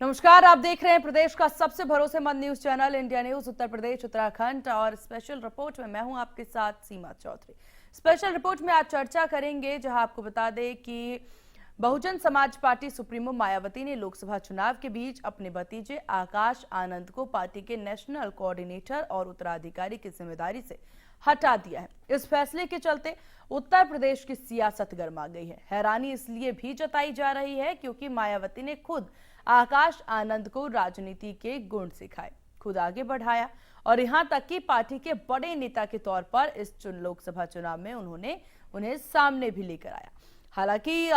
नमस्कार, आप देख रहे हैं प्रदेश का सबसे भरोसेमंद news channel India news Uttar Pradesh Uttarakhand और स्पेशल रिपोर्ट में मैं हूं आपके साथ सीमा चौधरी। स्पेशल रिपोर्ट में आज चर्चा करेंगे, जहां आपको बता दें कि बहुजन समाज पार्टी सुप्रीमो मायावती ने लोकसभा चुनाव के बीच अपने भतीजे आकाश आनंद को पार्टी के नेशनल कोऑर्डिनेटर और उत्तराधिकारी की जिम्मेदारी से हटा दिया है। इस फैसले के चलते उत्तर प्रदेश की सियासत गर्मा गई है। हैरानी इसलिए भी जताई जा रही है क्योंकि मायावती ने खुद आकाश आनंद को राजनीति के गुण सिखाए, खुद आगे बढ़ाया और यहां तक कि पार्टी के बड़े नेता के तौर पर इस लोकसभा चुनाव में उन्होंने उन्हें सामने भी लेकर आया। हालांकि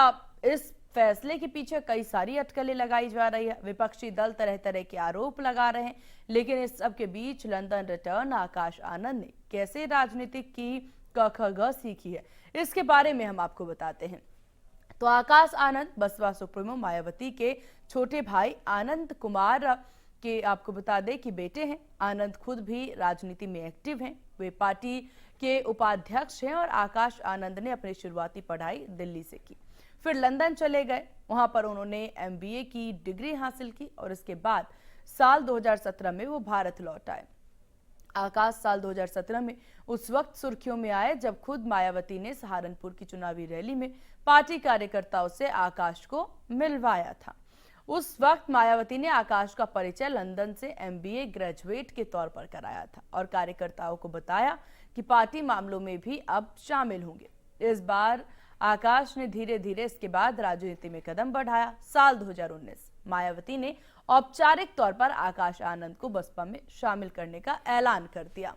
इस फैसले के पीछे कई सारी अटकलें लगाई जा रही है। विपक्षी दल तरह तरह के आरोप लगा रहे हैं, लेकिन इस सब के बीच लंदन रिटर्न आकाश आनंद ने कैसे राजनीति की क ख ग सीखी है, इसके बारे में हम आपको बताते हैं। तो आकाश आनंद बसपा सुप्रीमो मायावती के छोटे भाई आनंद कुमार के आपको बता दें कि बेटे हैं। आनंद खुद भी राजनीति में एक्टिव हैं। वे पार्टी के उपाध्यक्ष हैं और आकाश आनंद ने अपनी शुरुआती पढ़ाई दिल्ली से की, फिर लंदन चले गए। वहां पर उन्होंने MBA की डिग्री हासिल की और इसके बाद साल 2017 में वो भारत लौट आए। आकाश साल 2017 में उस वक्त सुर्खियों में आए जब खुद मायावती ने सहारनपुर की चुनावी रैली में पार्टी कार्यकर्ताओं से आकाश को मिलवाया था। उस वक्त मायावती ने आकाश का परिचय लंदन से MBA ग्रेजुएट के तौर पर कराया था और कार्यकर्ताओं को बताया कि पार्टी मामलों में भी अब शामिल होंगे। इस बार आकाश ने धीरे धीरे इसके बाद राजनीति में कदम बढ़ाया। साल 2019 मायावती ने औपचारिक तौर पर आकाश आनंद को बसपा में शामिल करने का ऐलान कर दिया।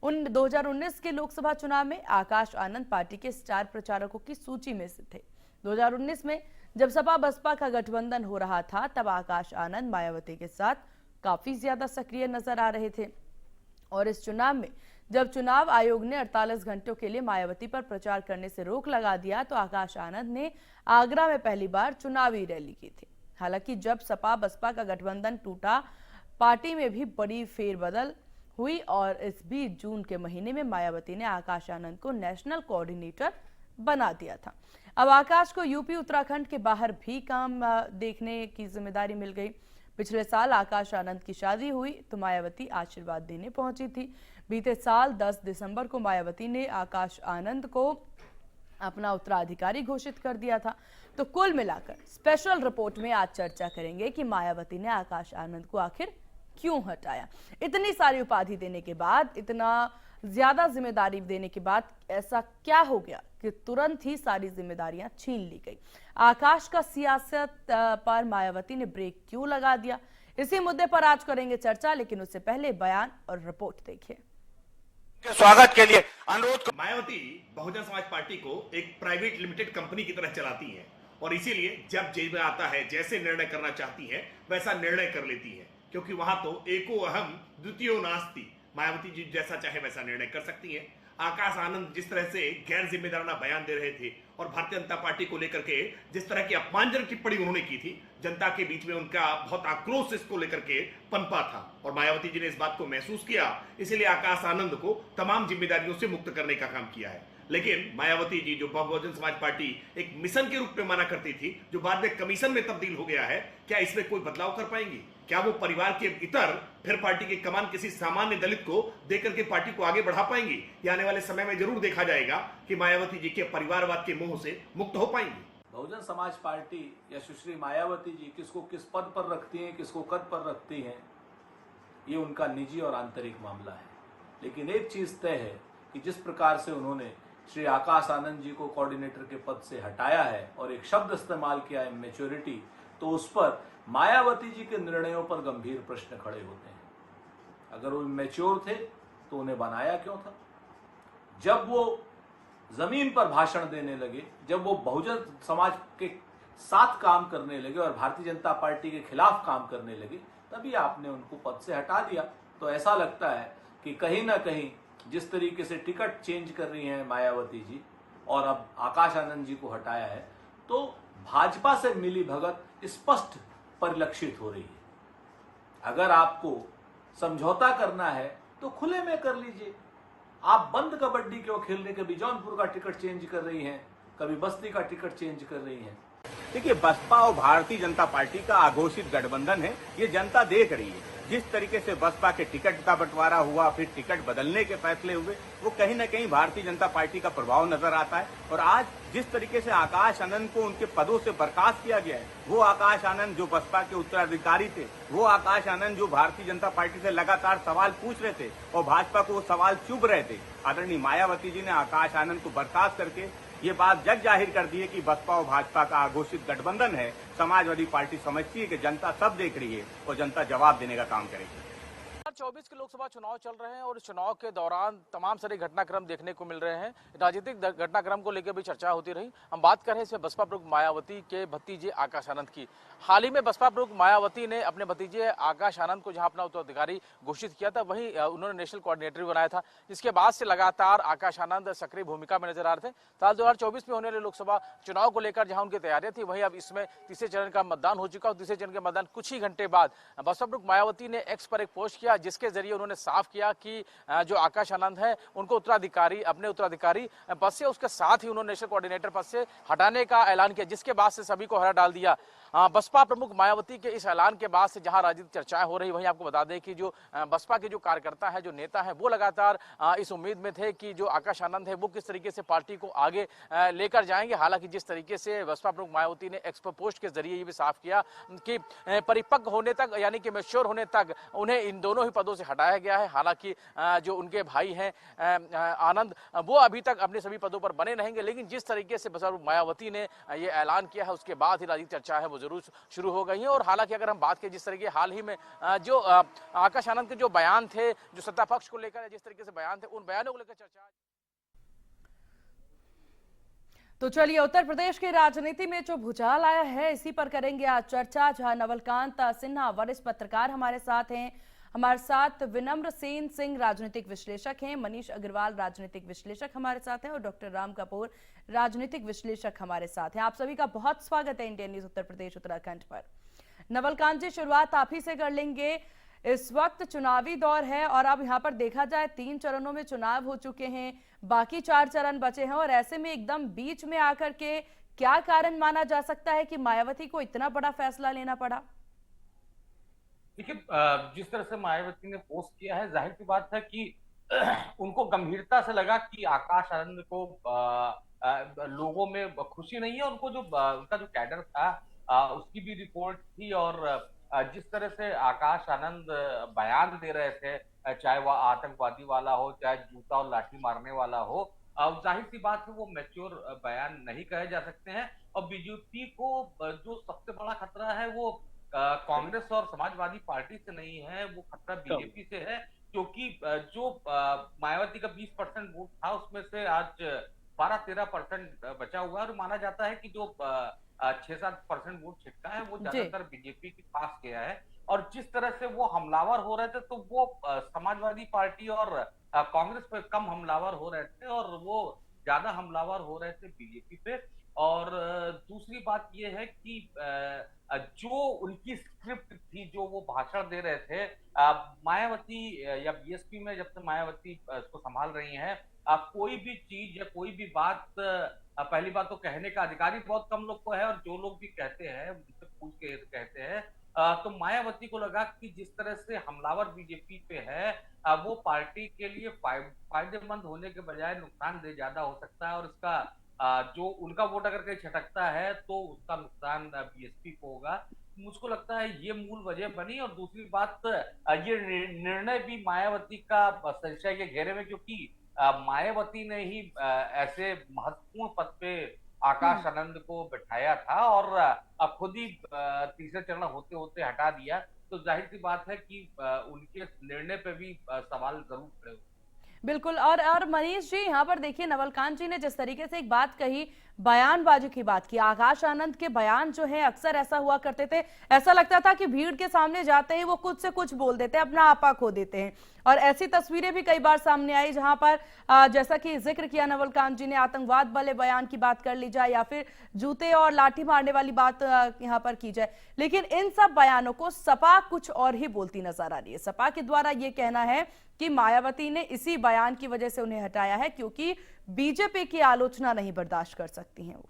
2019 के लोकसभा चुनाव में आकाश आनंद पार्टी के स्टार प्रचारकों की सूची में से थे। 2019 में जब सपा बसपा का गठबंधन हो रहा था, तब आकाश आनंद मायावती के साथ काफी ज्यादा सक्रिय नजर आ रहे थे और इस चुनाव में जब चुनाव आयोग ने 48 घंटों के लिए मायावती पर प्रचार करने से रोक लगा दिया, तो आकाश आनंद ने आगरा में पहली बार चुनावी रैली की थी। हालांकि जब सपा बसपा का गठबंधन टूटा, पार्टी में भी बड़ी फेरबदल हुई और इस बीच जून के महीने में मायावती ने आकाश आनंद को नेशनल कोऑर्डिनेटर बना दिया था। अब आकाश को यूपी उत्तराखंड के बाहर भी काम देखने की जिम्मेदारी मिल गई। पिछले साल आकाश आनंद की शादी हुई तो मायावती आशीर्वाद देने पहुंची थी। बीते साल 10 दिसंबर को मायावती ने आकाश आनंद को अपना उत्तराधिकारी घोषित कर दिया था। तो कुल मिलाकर स्पेशल रिपोर्ट में आज चर्चा करेंगे कि मायावती ने आकाश आनंद को आखिर क्यों हटाया। इतनी सारी उपाधि देने के बाद, इतना ज्यादा जिम्मेदारी देने के बाद ऐसा क्या हो गया कि तुरंत ही सारी जिम्मेदारियां छीन ली गई। आकाश का सियासत पर मायावती ने ब्रेक क्यों लगा दिया, इसी मुद्दे पर आज करेंगे चर्चा, लेकिन उससे पहले बयान और रिपोर्ट देखिए। स्वागत के लिए अनुरोध। मायावती बहुजन समाज पार्टी को एक प्राइवेट लिमिटेड कंपनी की तरह चलाती है और इसीलिए जब जेब में आता है, जैसे निर्णय करना चाहती है वैसा निर्णय कर लेती है, क्योंकि वहां तो एको अहम द्वितीयो नास्ति। मायावती जी जैसा चाहे वैसा निर्णय कर सकती है। आकाश आनंद जिस तरह से गैर जिम्मेदाराना बयान दे रहे थे और भारतीय जनता पार्टी को लेकर के जिस तरह की अपमानजनक टिप्पणी उन्होंने की थी, जनता के बीच में उनका बहुत आक्रोश इसको लेकर के पनपा था और मायावती जी ने इस बात को महसूस किया, इसीलिए आकाश आनंद को तमाम जिम्मेदारियों से मुक्त करने का काम किया है। लेकिन मायावती जी, जो बहुजन समाज पार्टी एक मिशन के रूप में माना करती थी, जो बाद में कमीशन में तब्दील हो गया है, क्या इसमें कोई बदलाव कर पाएंगी? क्या वो परिवार के इतर फिर पार्टी की कमान किसी सामान्य दलित को देकर के पार्टी को आगे बढ़ा पाएंगी? या आने वाले समय में जरूर देखा जाएगा कि मायावती जी के परिवारवाद के मोह से मुक्त हो पाएंगी। बहुजन समाज पार्टी या सुश्री मायावती जी किसको किस पद पर रखती हैं, किसको कद पर रखती हैं, ये उनका निजी और आंतरिक मामला है। लेकिन एक चीज तय है कि जिस प्रकार से उन्होंने श्री आकाश आनंद जी को कोऑर्डिनेटर के पद से हटाया है और एक शब्द इस्तेमाल किया है मैच्योरिटी, तो उस पर मायावती जी के निर्णयों पर गंभीर प्रश्न खड़े होते हैं। अगर वो मैच्योर थे तो उन्हें बनाया क्यों था? जब वो जमीन पर भाषण देने लगे, जब वो बहुजन समाज के साथ काम करने लगे और भारतीय जनता पार्टी के खिलाफ काम करने लगे, तभी आपने उनको पद से हटा दिया। तो ऐसा लगता है कि कहीं ना कहीं जिस तरीके से टिकट चेंज कर रही हैं मायावती जी और अब आकाश आनंद जी को हटाया है, तो भाजपा से मिली भगत स्पष्ट परिलक्षित हो रही है। अगर आपको समझौता करना है तो खुले में कर लीजिए। आप बंद कबड्डी क्यों खेल रहे? कभी जौनपुर का टिकट चेंज कर रही हैं, कभी बस्ती का टिकट चेंज कर रही हैं। देखिए, बसपा और भारतीय जनता पार्टी का अघोषित गठबंधन है, ये जनता देख रही है। जिस तरीके से बसपा के टिकट का बंटवारा हुआ, फिर टिकट बदलने के फैसले हुए, वो कहीं न कहीं भारतीय जनता पार्टी का प्रभाव नजर आता है। और आज जिस तरीके से आकाश आनंद को उनके पदों से बर्खास्त किया गया है, वो आकाश आनंद जो बसपा के उत्तराधिकारी थे, वो आकाश आनंद जो भारतीय जनता पार्टी से लगातार सवाल पूछ रहे थे और भाजपा को वो सवाल चुभ रहे थे, आदरणीय मायावती जी ने आकाश आनंद को बर्खास्त करके ये बात जग जाहिर कर दी है कि बसपा और भाजपा का अघोषित गठबंधन है। समाजवादी पार्टी समझती है कि जनता सब देख रही है और जनता जवाब देने का काम करेगी। 2024 के लोकसभा चुनाव चल रहे हैं और इस चुनाव के दौरान तमाम सारे घटनाक्रम देखने को मिल रहे हैं। राजनीतिक घटनाक्रम को लेकर भी चर्चा होती रही। हम बात कर रहे हैं इसमें बसपा प्रमुख मायावती के भतीजे आकाश आनंद की। हाल ही में बसपा प्रमुख मायावती ने अपने भतीजे आकाश आनंद को जहां अपना उत्तराधिकारी घोषित किया था, वहीं उन्होंने नेशनल कोऑर्डिनेटर बनाया था। इसके बाद से लगातार आकाश आनंद सक्रिय भूमिका में नजर आ रहे थे। साल 2024 में होने वाले लोकसभा चुनाव को लेकर जहां उनकी तैयारियां थी, वहीं अब इसमें तीसरे चरण का मतदान हो चुका और तीसरे चरण के मतदान कुछ ही घंटे बाद बसपा प्रमुख मायावती ने एक्स पर एक पोस्ट किया, जिसके जरिए उन्होंने साफ किया कि जो आकाश आनंद है उनको अपने उत्तराधिकारी पद से, उसके साथ ही उन्होंने नेशनल कोऑर्डिनेटर पद से हटाने का ऐलान किया, जिसके बाद से सभी को हरा डाल दिया। बसपा प्रमुख मायावती के इस ऐलान के बाद से जहां राजनीतिक चर्चाएं हो रही, वहीं आपको बता दें कि जो बसपा के जो कार्यकर्ता है, जो नेता है, वो लगातार इस उम्मीद में थे कि जो आकाश आनंद है वो किस तरीके से पार्टी को आगे लेकर जाएंगे। हालांकि जिस तरीके से बसपा प्रमुख मायावती ने एक्स पोस्ट के जरिए ये भी साफ किया कि परिपक्व होने तक, यानी कि मैच्योर होने तक उन्हें इन दोनों ही पदों से हटाया गया है। हालांकि जो उनके भाई हैं आनंद, वो अभी तक अपने सभी पदों पर बने रहेंगे, लेकिन जिस तरीके से बसपा प्रमुख मायावती ने ये ऐलान किया है, उसके बाद ही राजनीतिक चर्चा है वो जरूर शुरू हो गई है। और हालांकि अगर हम बात करें जिस तरीके हाल ही में जो आकाश आनंद के जो बयान थे, जो सत्ता पक्ष को लेकर जिस तरीके से बयान थे, उन बयानों को लेकर चर्चा। तो चलिए, उत्तर प्रदेश की राजनीति में जो भूचाल आया है, इसी पर करेंगे आज चर्चा। जहां नवलकांत सिन्हा वरिष्ठ पत्रकार हमारे साथ हैं, हमारे साथ विनम्र सेन सिंह राजनीतिक विश्लेषक हैं, मनीष अग्रवाल राजनीतिक विश्लेषक हमारे साथ हैं और डॉक्टर राम कपूर राजनीतिक विश्लेषक हमारे साथ हैं। आप सभी का बहुत स्वागत है इंडियन न्यूज उत्तर प्रदेश उत्तराखंड पर। नवलकांत जी, शुरुआत आप ही से कर लेंगे। इस वक्त चुनावी दौर है और अब यहाँ पर देखा जाए 3 चरणों में चुनाव हो चुके हैं, बाकी 4 चरण बचे हैं, और ऐसे में एकदम बीच में आकर के क्या कारण माना जा सकता है कि मायावती को इतना बड़ा फैसला लेना पड़ा? देखिए, जिस तरह से मायावती ने पोस्ट किया है, जाहिर सी बात है कि उनको गंभीरता से लगा कि आकाश आनंद को लोगों में खुशी नहीं है। उनको जो उनका जो कैडर था उसकी भी रिपोर्ट थी, और जिस तरह से आकाश आनंद बयान दे रहे थे, चाहे वह आतंकवादी वाला हो, चाहे जूता और लाठी मारने वाला हो, जाहिर सी बात है वो मैच्योर बयान नहीं कहे जा सकते हैं। और बीजेपी को जो सबसे बड़ा खतरा है वो कांग्रेस और समाजवादी पार्टी से नहीं है, वो खतरा बीजेपी से है, क्योंकि जो मायावती का 20% वोट था उसमें से आज 12-13% बचा हुआ है, और माना जाता है कि जो 6-7% वोट छिटका है वो ज्यादातर बीजेपी के पास गया है। और जिस तरह से वो हमलावर हो रहे थे, तो वो समाजवादी पार्टी और कांग्रेस पे कम हमलावर हो रहे थे और वो ज्यादा हमलावर हो रहे थे बीजेपी पे। और दूसरी बात ये है कि जो उनकी स्क्रिप्ट थी, जो वो भाषण दे रहे थे, मायावती या बीएसपी में जब से मायावती इसको संभाल रही हैं, कोई भी चीज या कोई भी बात, पहली बात तो कहने का अधिकार ही बहुत कम लोग को है, और जो लोग भी कहते हैं उनसे पूछ के कहते हैं। तो मायावती को लगा कि जिस तरह से हमलावर बीजेपी पे है, वो पार्टी के लिए फायदेमंद होने के बजाय नुकसानदेह ज्यादा हो सकता है, और इसका जो उनका वोट अगर कहीं छटकता है तो उसका नुकसान बीएसपी को होगा। मुझको लगता है ये मूल वजह बनी। और दूसरी बात, ये निर्णय भी मायावती का संशय के घेरे में, क्योंकि मायावती ने ही ऐसे महत्वपूर्ण पद पे आकाश आनंद को बैठाया था और खुद ही तीसरे चरण होते होते हटा दिया। तो जाहिर सी बात है कि उनके निर्णय पे भी सवाल जरूर खड़े होते। बिल्कुल। और मनीष जी, यहाँ पर देखिए, नवलकांत जी ने जिस तरीके से एक बात कही, बयानबाजी की बात की, आकाश आनंद के बयान जो है अक्सर ऐसा हुआ करते थे, ऐसा लगता था कि भीड़ के सामने जाते ही वो कुछ से कुछ बोल देते हैं, अपना आपा खो देते हैं। और ऐसी तस्वीरें भी कई बार सामने आई जहां पर जैसा कि जिक्र किया नवलकांत जी ने, आतंकवाद वाले बयान की बात कर ली जाए या फिर जूते और लाठी मारने वाली बात यहाँ पर की जाए, लेकिन इन सब बयानों को सपा कुछ और ही बोलती नजर आ रही है। सपा के द्वारा ये कहना है कि मायावती ने इसी बयान की वजह से उन्हें हटाया है, क्योंकि बीजेपी की आलोचना नहीं बर्दाश्त कर सकती हैं वो।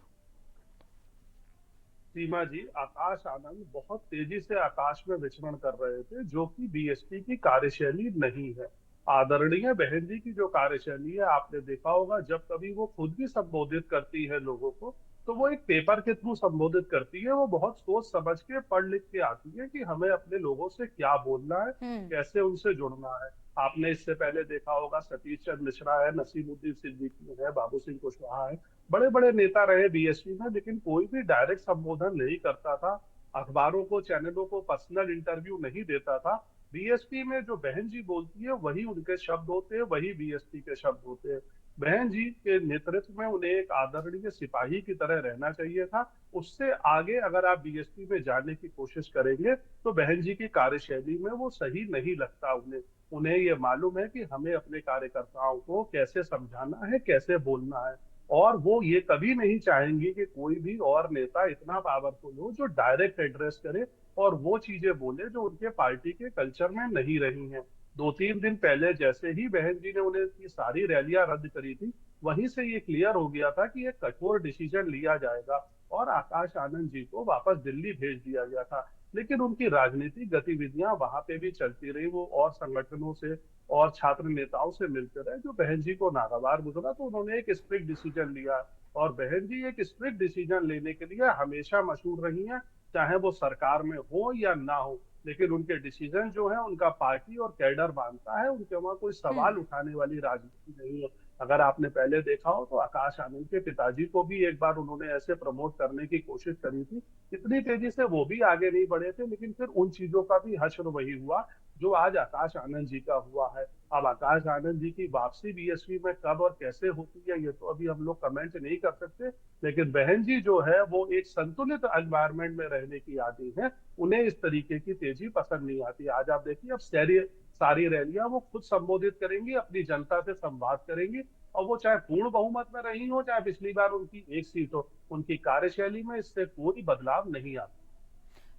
सीमा जी, आकाश आनंद बहुत तेजी से आकाश में विचरण कर रहे थे, जो कि बीएसपी की कार्यशैली नहीं है। आदरणीय बहन जी की जो कार्यशैली है, आपने देखा होगा, जब कभी वो खुद भी संबोधित करती है लोगों को, तो वो एक पेपर के थ्रू संबोधित करती है। वो बहुत सोच समझ के पढ़ लिख के आती है कि हमें अपने लोगों से क्या बोलना है, हम्म। कैसे उनसे जुड़ना है। आपने इससे पहले देखा होगा, सतीश चंद्र मिश्रा है, नसीमुद्दीन सिद्दीकी है, बाबू सिंह कुशवाहा है, बड़े बड़े नेता रहे बीएसपी में, लेकिन कोई भी डायरेक्ट संबोधन नहीं करता था, अखबारों को, चैनलों को पर्सनल इंटरव्यू नहीं देता था। बीएसपी में जो बहन जी बोलती है वही उनके शब्द होते हैं, वही बीएसपी के शब्द होते हैं। बहन जी के नेतृत्व में उन्हें एक आदरणीय सिपाही की तरह रहना चाहिए था। उससे आगे अगर आप बीएसपी में जाने की कोशिश करेंगे तो बहन जी की कार्यशैली में वो सही नहीं लगता उन्हें। उन्हें ये मालूम है कि हमें अपने कार्यकर्ताओं को कैसे समझाना है, कैसे बोलना है, और वो ये कभी नहीं चाहेंगी कि कोई भी और नेता इतना पावरफुल हो जो डायरेक्ट एड्रेस करे और वो चीजें बोले जो उनके पार्टी के कल्चर में नहीं रही हैं। 2-3 दिन पहले जैसे ही बहन जी ने उन्हें की सारी रैलियां रद्द करी थी, वहीं से ये क्लियर हो गया था कि एक कठोर डिसीजन लिया जाएगा और आकाश आनंद जी को वापस दिल्ली भेज दिया गया था। लेकिन उनकी राजनीतिक गतिविधियां वहां पे भी चलती रही। वो और संगठनों से और छात्र नेताओं से मिलते रहे। जो बहन जी को नागवार गुजरा तो उन्होंने एक स्ट्रिक्ट डिसीजन लिया, और बहन जी एक स्ट्रिक्ट डिसीजन लेने के लिए हमेशा मशहूर रही हैं, चाहे वो सरकार में हो या ना हो। लेकिन उनके डिसीजन जो है, उनका पार्टी और कैडर मानता है, उनके वहां कोई सवाल उठाने वाली राजनीति नहीं है। अगर आपने पहले देखा हो तो आकाश आनंद के पिताजी को भी एक बार उन्होंने ऐसे प्रमोट करने की कोशिश करी थी, इतनी तेजी से वो भी आगे नहीं बढ़े थे, लेकिन फिर उन चीजों का भी हश्र वही हुआ जो आज आकाश आनंद जी का हुआ है। अब आकाश आनंद जी की वापसी बीएसपी में कब और कैसे होती है, ये तो अभी हम लोग कमेंट नहीं कर सकते। लेकिन बहन जी जो है वो एक संतुलित एनवायरमेंट में रहने की आदी है, उन्हें इस तरीके की तेजी पसंद नहीं आती। आज आप देखिए, अब सारी सारी रैलियां वो खुद संबोधित करेंगी, अपनी जनता से संवाद करेंगी, और वो चाहे पूर्ण बहुमत में रही हो, चाहे पिछली बार उनकी एक सीट हो, उनकी कार्यशैली में इससे कोई बदलाव नहीं आता।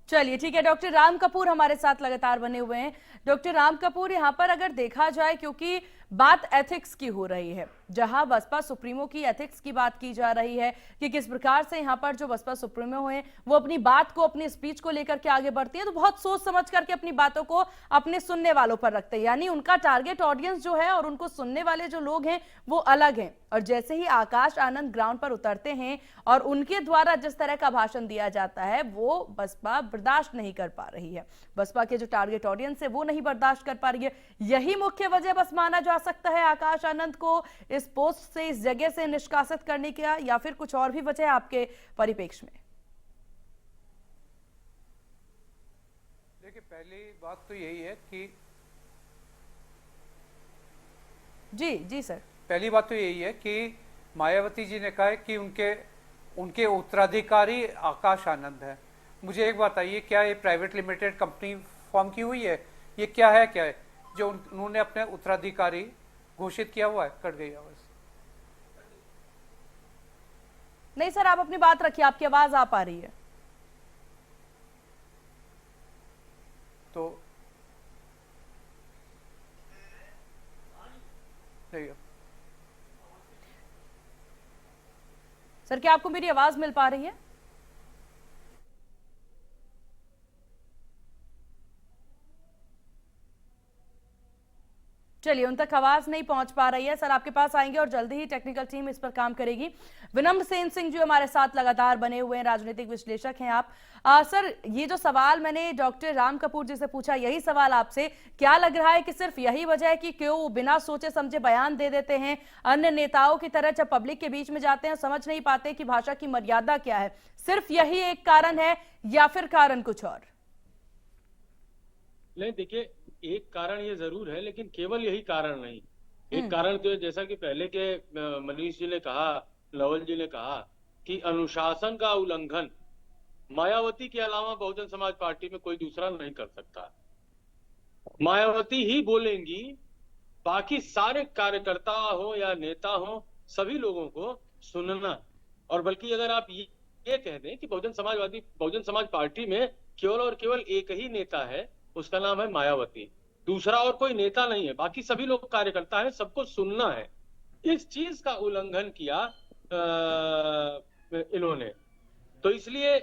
चलिए ठीक है, डॉक्टर राम कपूर हमारे साथ लगातार बने हुए हैं। डॉक्टर राम कपूर, यहाँ पर अगर देखा जाए, क्योंकि बात एथिक्स की हो रही है, जहां बसपा सुप्रीमो की एथिक्स की बात की जा रही है कि किस प्रकार से यहाँ पर जो बसपा सुप्रीमो है वो अपनी बात को, अपनी स्पीच को लेकर के आगे बढ़ती है, तो बहुत सोच समझ करके अपनी बातों को अपने सुनने वालों पर रखते हैं। यानी उनका टारगेट ऑडियंस जो है और उनको सुनने वाले जो लोग हैं वो अलग हैं। और जैसे ही आकाश आनंद ग्राउंड पर उतरते हैं और उनके द्वारा जिस तरह का भाषण दिया जाता है, वो बसपा बर्दाश्त नहीं कर पा रही है। बसपा के जो टारगेट ऑडियंस है वो नहीं बर्दाश्त कर पा रही है। यही मुख्य वजह बस माना जा सकता है आकाश आनंद को इस पोस्ट से, इस जगह से निष्कासित करने का, या फिर कुछ और भी वजह है आपके परिप्रेक्ष्य में? देखिए, पहली बात तो यही है कि जी जी सर, पहली बात तो यही है कि मायावती जी ने कहा है कि उनके उत्तराधिकारी आकाश आनंद है। मुझे एक बात आइए, क्या ये प्राइवेट लिमिटेड कंपनी फॉर्म की हुई है? ये क्या है जो उन्होंने अपने उत्तराधिकारी घोषित किया हुआ है? कट गई आवाज। नहीं सर, आप अपनी बात रखिए, आपकी आवाज आ पा रही है। तो नहीं, सर क्या आपको मेरी आवाज मिल पा रही है? चलिए, उन तक आवाज नहीं पहुंच पा रही है। सर आपके पास आएंगे और जल्दी ही टेक्निकल टीम इस पर काम करेगी। विनम्र सेन सिंह जो हमारे साथ लगातार बने हुए हैं, राजनीतिक विश्लेषक हैं आप। सर, ये जो सवाल मैंने डॉक्टर राम कपूर जी से पूछा, यही सवाल आपसे, क्या लग रहा है कि सिर्फ यही वजह है कि क्यों वो बिना सोचे समझे बयान दे देते हैं, अन्य नेताओं की तरह जब पब्लिक के बीच में जाते हैं समझ नहीं पाते कि भाषा की मर्यादा क्या है? सिर्फ यही एक कारण है या फिर कारण कुछ और? नहीं, देखिए, एक कारण ये जरूर है, लेकिन केवल यही कारण नहीं। एक कारण तो जैसा कि पहले के मनीष जी ने कहा, लवल जी ने कहा कि अनुशासन का उल्लंघन मायावती के अलावा बहुजन समाज पार्टी में कोई दूसरा नहीं कर सकता। मायावती ही बोलेंगी, बाकी सारे कार्यकर्ता हो या नेता हो, सभी लोगों को सुनना। और बल्कि अगर आप ये कह दें कि बहुजन समाज पार्टी में केवल और केवल एक ही नेता है, उसका नाम है मायावती, दूसरा और कोई नेता नहीं है, बाकी सभी लोग कार्यकर्ता हैं, सबको सुनना है। इस चीज का उल्लंघन किया इन्होंने। तो इसलिए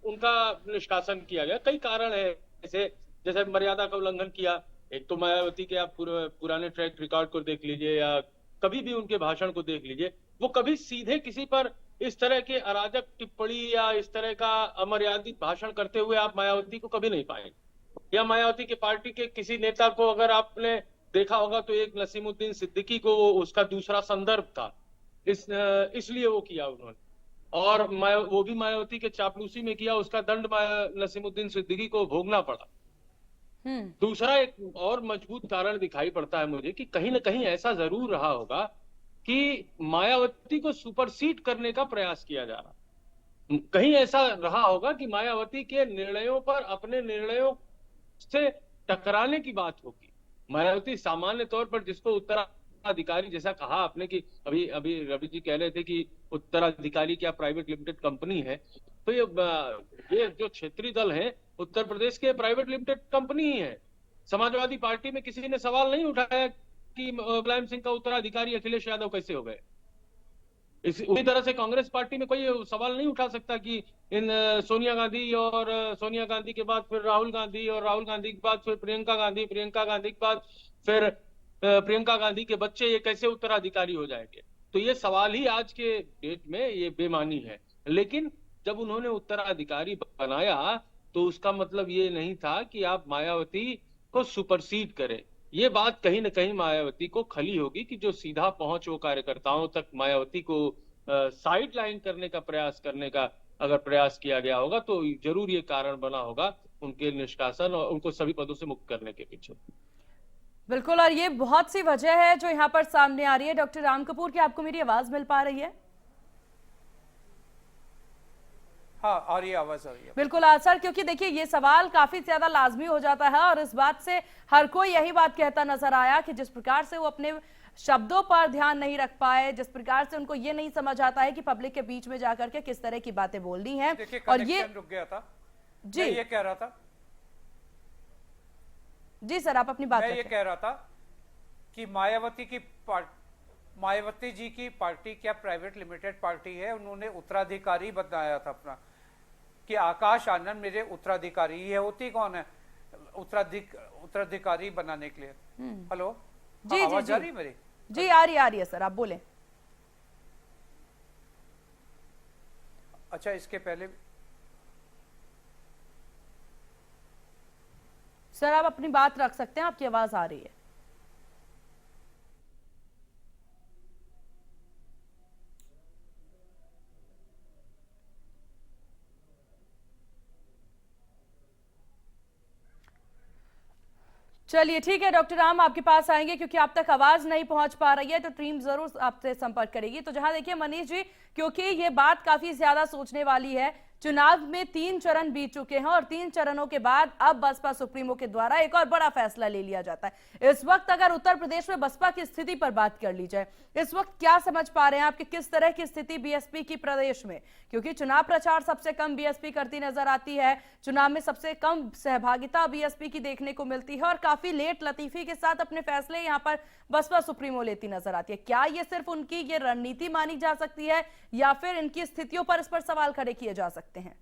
उनका निष्कासन किया गया। कई कारण है ऐसे, जैसे मर्यादा का उल्लंघन किया। एक तो मायावती के आप पुराने ट्रैक रिकॉर्ड को देख लीजिए या कभी भी उनके भाषण को देख लीजिए, वो कभी सीधे किसी पर इस तरह के अराजक टिप्पणी या इस तरह का अमर्यादित भाषण करते हुए आप मायावती को कभी नहीं पाएंगे। या मायावती के पार्टी के किसी नेता को अगर आपने देखा होगा तो एक नसीमुद्दीन सिद्दीकी को उसका दूसरा संदर्भ था, इसलिए वो किया उन्होंने। और वो भी मायावती के चापलूसी में किया, उसका दंड नसीमुद्दीन सिद्दीकी को भोगना पड़ा। दूसरा एक और मजबूत कारण दिखाई पड़ता है मुझे कि कहीं ना कहीं ऐसा जरूर रहा होगा कि मायावती को सुपरसीड करने का प्रयास किया जा रहा। कहीं ऐसा रहा होगा कि मायावती के निर्णयों पर अपने निर्णयों से टकराने की बात होगी। मायावती सामान्य तौर पर जिसको उत्तराधिकारी जैसा कहा आपने कि अभी अभी रवि जी कह रहे थे कि उत्तराधिकारी क्या प्राइवेट लिमिटेड कंपनी है, तो ये जो क्षेत्रीय दल है उत्तर प्रदेश के प्राइवेट लिमिटेड कंपनी ही है। समाजवादी पार्टी में किसी ने सवाल नहीं उठाया कि मुलायम सिंह का उत्तराधिकारी अखिलेश यादव कैसे हो गए। उसी तरह से कांग्रेस पार्टी में कोई सवाल नहीं उठा सकता कि इन सोनिया गांधी और सोनिया गांधी के बाद फिर राहुल गांधी और राहुल गांधी के बाद फिर प्रियंका गांधी, प्रियंका गांधी के बाद फिर प्रियंका गांधी के बच्चे, ये कैसे उत्तराधिकारी हो जाएंगे। तो ये सवाल ही आज के डेट में ये बेमानी है। लेकिन जब उन्होंने उत्तराधिकारी बनाया तो उसका मतलब ये नहीं था कि आप मायावती को सुपरसीड करें। ये बात कहीं ना कहीं मायावती को खली होगी कि जो सीधा पहुंच वो कार्यकर्ताओं तक मायावती को साइड लाइन करने का अगर प्रयास किया गया होगा तो जरूर ये कारण बना होगा उनके निष्कासन और उनको सभी पदों से मुक्त करने के पीछे। बिल्कुल, और ये बहुत सी वजह है जो यहाँ पर सामने आ रही है। डॉक्टर राम कपूर, क्या आपको मेरी आवाज मिल पा रही है? हाँ, आ रही है, आवाज आ रही है। बिल्कुल सर, क्योंकि देखिए ये सवाल काफी ज्यादा लाजमी हो जाता है और इस बात से हर कोई यही बात कहता नजर आया कि जिस प्रकार से वो अपने शब्दों पर ध्यान नहीं रख पाए, जिस प्रकार से उनको ये नहीं समझ आता है कि पब्लिक के बीच में जाकर के किस तरह की बातें बोलनी है। और ये रुक गया था जी, ये कह रहा था जी सर, आप अपनी बात। मैं ये कह रहा था कि मायावती जी की पार्टी क्या प्राइवेट लिमिटेड पार्टी है? उन्होंने उत्तराधिकारी बनाया था अपना कि आकाश आनंद मेरे उत्तराधिकारी। ये होती कौन है उत्तराधिकारी बनाने के लिए? हेलो जी जी आवाज आ रही है मेरी? जी आ रही है सर, आप बोले। अच्छा, इसके पहले सर आप अपनी बात रख सकते हैं, आपकी आवाज आ रही है। चलिए ठीक है डॉक्टर राम, आपके पास आएंगे क्योंकि आप तक आवाज नहीं पहुंच पा रही है तो टीम जरूर आपसे संपर्क करेगी। तो जहां देखिए मनीष जी, क्योंकि ये बात काफी ज्यादा सोचने वाली है, चुनाव में 3 चरण बीत चुके हैं और 3 चरणों के बाद अब बसपा सुप्रीमो के द्वारा एक और बड़ा फैसला ले लिया जाता है। इस वक्त अगर उत्तर प्रदेश में बसपा की स्थिति पर बात कर ली जाए, इस वक्त क्या समझ पा रहे हैं आप कि किस तरह की स्थिति बीएसपी की प्रदेश में? क्योंकि चुनाव प्रचार सबसे कम बीएसपी करती नजर आती है, चुनाव में सबसे कम सहभागिता बीएसपी की देखने को मिलती है और काफी लेट लतीफी के साथ अपने फैसले यहाँ पर बसपा सुप्रीमो लेती नजर आती है। क्या ये सिर्फ उनकी ये रणनीति मानी जा सकती है या फिर इनकी स्थितियों पर इस पर सवाल खड़े किए जा सकते हैं?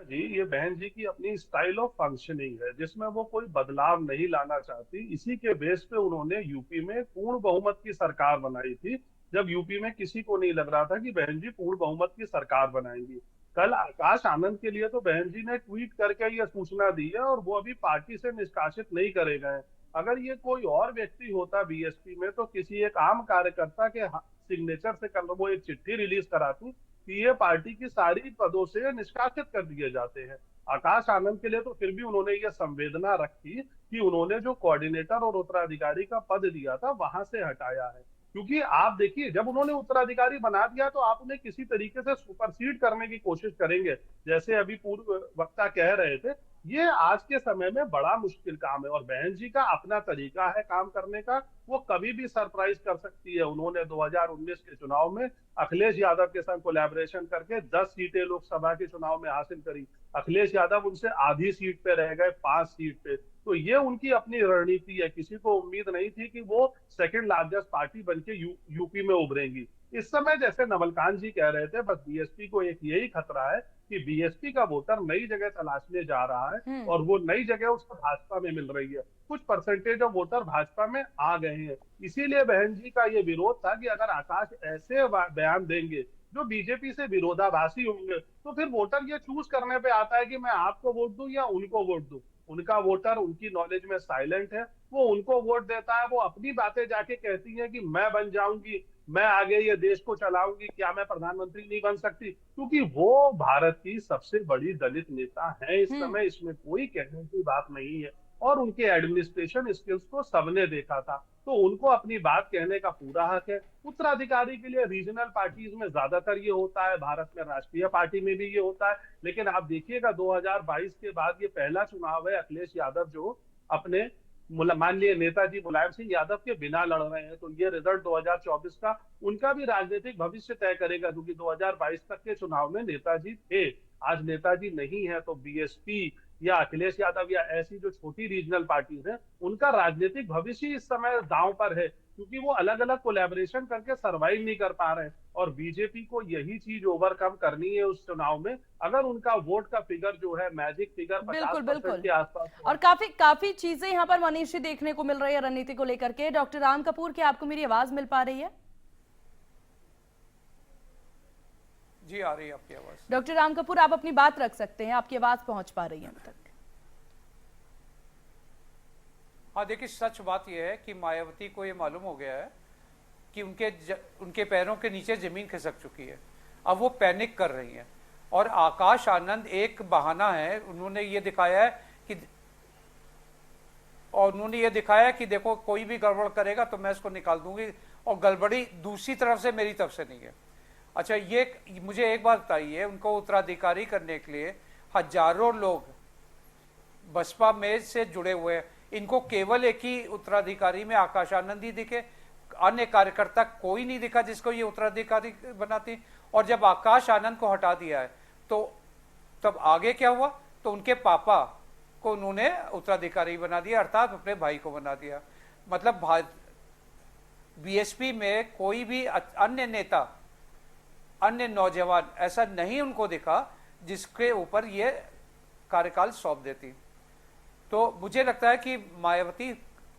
जी, ये बहन जी की अपनी स्टाइल ऑफ फंक्शनिंग है जिसमें वो कोई बदलाव नहीं लाना चाहती। इसी के बेस पे उन्होंने यूपी में पूर्ण बहुमत की सरकार बनाई थी, जब यूपी में किसी को नहीं लग रहा था कि बहन जी पूर्ण बहुमत की सरकार बनाएंगी। कल आकाश आनंद के लिए तो बहन जी ने ट्वीट करके यह सूचना दी है और वो अभी पार्टी से निष्कासित नहीं करे गए। अगर ये कोई और व्यक्ति होता बीएसपी में तो किसी एक आम कार्यकर्ता के सिग्नेचर से कल वो एक चिट्ठी रिलीज कराती कि ये पार्टी की सारी पदों से निष्कासित कर दिए जाते हैं। आकाश आनंद के लिए तो फिर भी उन्होंने ये संवेदना रखी कि उन्होंने जो कोऑर्डिनेटर और उत्तराधिकारी का पद दिया था वहां से हटाया है। क्योंकि आप देखिए, जब उन्होंने उत्तराधिकारी बना दिया तो आप उन्हें किसी तरीके से सुपरसीड करने की कोशिश करेंगे, जैसे अभी पूर्व वक्ता कह रहे थे। ये आज के समय में बड़ा मुश्किल काम है और बहन जी का अपना तरीका है काम करने का, वो कभी भी सरप्राइज कर सकती है। उन्होंने 2019 के चुनाव में अखिलेश यादव के साथ कोलैबोरेशन करके 10 सीटें लोकसभा के चुनाव में हासिल करी। अखिलेश यादव उनसे आधी सीट पे रह गए, 5 सीट पे। तो ये उनकी अपनी रणनीति है। किसी को उम्मीद नहीं थी कि वो सेकंड लार्जेस्ट पार्टी बनके यूपी में उभरेंगी। इस समय जैसे नवलकांत जी कह रहे थे, बस बीएसपी को एक यही खतरा है कि बीएसपी का वोटर नई जगह तलाशने जा रहा है और वो नई जगह उसको भाजपा में मिल रही है। कुछ परसेंटेज ऑफ वोटर भाजपा में आ गए हैं। इसीलिए बहन जी का ये विरोध था कि अगर आकाश ऐसे बयान देंगे जो बीजेपी से विरोधाभासी होंगे, तो फिर वोटर ये चूज करने पे आता है कि मैं आपको वोट दूं या उनको वोट दूं। उनका वोटर उनकी नॉलेज में साइलेंट है, वो उनको वोट देता है, वो अपनी बातें जाके कहती है कि मैं बन जाऊंगी, मैं आगे ये देश को चलाऊंगी, क्या मैं प्रधानमंत्री नहीं बन सकती? क्योंकि वो भारत की सबसे बड़ी दलित नेता है इस समय, इसमें कोई कहने की बात नहीं है। और उनके एडमिनिस्ट्रेशन स्किल्स को सबने देखा था, तो उनको अपनी बात कहने का पूरा हक है। उत्तराधिकारी के लिए रीजनल पार्टीज में ज्यादातर ये होता है, भारत में राष्ट्रीय पार्टी में भी ये होता है, लेकिन आप देखिएगा 2022 के बाद ये पहला चुनाव है अखिलेश यादव जो अपने माननीय नेताजी मुलायम सिंह यादव के बिना लड़ रहे हैं। तो ये रिजल्ट 2024 का उनका भी राजनीतिक भविष्य तय करेगा, क्योंकि 2022 तक के चुनाव में नेताजी थे, आज नेताजी नहीं है। तो बीएसपी या अखिलेश यादव या ऐसी जो छोटी रीजनल पार्टीज हैं, उनका राजनीतिक भविष्य इस समय दांव पर है, क्योंकि वो अलग अलग कोलैबोरेशन करके सर्वाइव नहीं कर पा रहे हैं। और बीजेपी को यही चीज ओवरकम करनी है उस चुनाव में, अगर उनका वोट का फिगर जो है मैजिक फिगर 50% के आसपास। और काफी चीजें यहाँ पर मनीष जी देखने को मिल रही है रणनीति को लेकर के। डॉक्टर राम कपूर, क्या आपको मेरी आवाज मिल पा रही है? जी आ रही है आपकी आवाज। डॉक्टर राम कपूर, आप अपनी बात रख सकते हैं, आपकी आवाज पहुंच पा रही है हम तक। हाँ देखिए, सच बात यह है कि मायावती को ये मालूम हो गया है कि उनके पैरों के नीचे जमीन खिसक चुकी है। अब वो पैनिक कर रही हैं और आकाश आनंद एक बहाना है। उन्होंने ये दिखाया है कि देखो कोई भी गड़बड़ करेगा तो मैं इसको निकाल दूंगी, और गड़बड़ी दूसरी तरफ से मेरी तरफ से नहीं है। अच्छा, ये मुझे एक बात बताइए, उनको उत्तराधिकारी करने के लिए हजारों लोग बसपा में से जुड़े हुए हैं, इनको केवल एक ही उत्तराधिकारी में आकाश आनंद ही दिखे, अन्य कार्यकर्ता कोई नहीं दिखा जिसको ये उत्तराधिकारी बनाती। और जब आकाश आनंद को हटा दिया है तो तब आगे क्या हुआ? तो उनके पापा को उन्होंने उत्तराधिकारी बना दिया, अर्थात अपने भाई को बना दिया। मतलब बीएसपी में कोई भी अन्य नेता, अन्य नौजवान ऐसा नहीं उनको दिखा जिसके ऊपर ये कार्यकाल सौंप देती। तो मुझे लगता है कि मायावती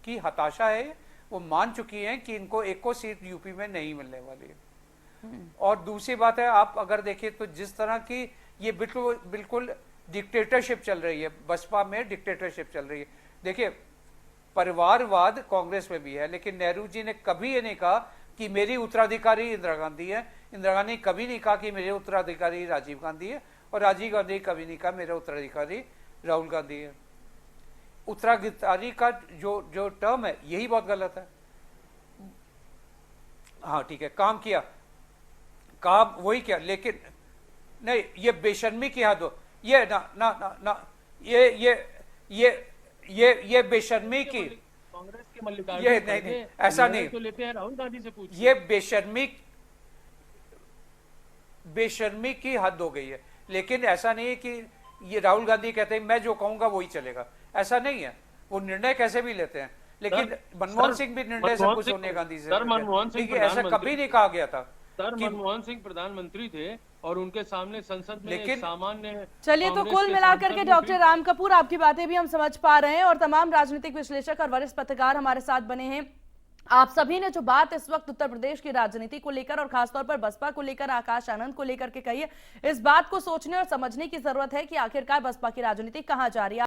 की हताशा है, वो मान चुकी हैं कि इनको एक को सीट यूपी में नहीं मिलने वाली है। और दूसरी बात है, आप अगर देखिए तो जिस तरह की ये बिल्कुल डिक्टेटरशिप चल रही है, बसपा में डिक्टेटरशिप चल रही है। देखिए, परिवारवाद कांग्रेस में भी है, लेकिन नेहरू जी ने कभी ये नहीं कहा कि मेरी उत्तराधिकारी इंदिरा गांधी है। इंदिरा गांधी कभी नहीं कहा कि मेरे उत्तराधिकारी राजीव गांधी है, और राजीव गांधी कभी नहीं कहा मेरे उत्तराधिकारी राहुल गांधी है। उत्तराधिकारी का जो टर्म है यही बहुत गलत है। हाँ ठीक है, काम किया, काम वही किया, लेकिन नहीं, ये बेशर्मी की हद हो, ये ना ये बेशर्मी की, कांग्रेस के मल्लिकार्जुन ये नहीं, ऐसा नहीं तो लेते हैं, राहुल गांधी से पूछिए। ये बेशर्मी की हद हो गई है। लेकिन ऐसा नहीं है कि ये राहुल गांधी कहते हैं मैं जो कहूंगा वही चलेगा, ऐसा नहीं है। वो निर्णय कैसे भी लेते हैं, लेकिन मनमोहन सिंह भी निर्णय से खुश सोनिया गांधी से, मनमोहन सिंह ऐसा कभी नहीं कहा गया था। सर, मनमोहन सिंह प्रधानमंत्री थे और उनके सामने संसद में एक सामान्य। चलिए, तो कुल मिलाकर के डॉक्टर राम कपूर, आपकी बातें भी हम समझ पा रहे हैं और तमाम राजनीतिक विश्लेषक और वरिष्ठ पत्रकार हमारे साथ बने हैं। आप सभी ने जो बात इस वक्त उत्तर प्रदेश की राजनीति को लेकर और खासतौर पर बसपा को लेकर, आकाश आनंद को लेकर के कही है, इस बात को सोचने और समझने की जरूरत है कि आखिरकार बसपा की राजनीति कहां जा रही है।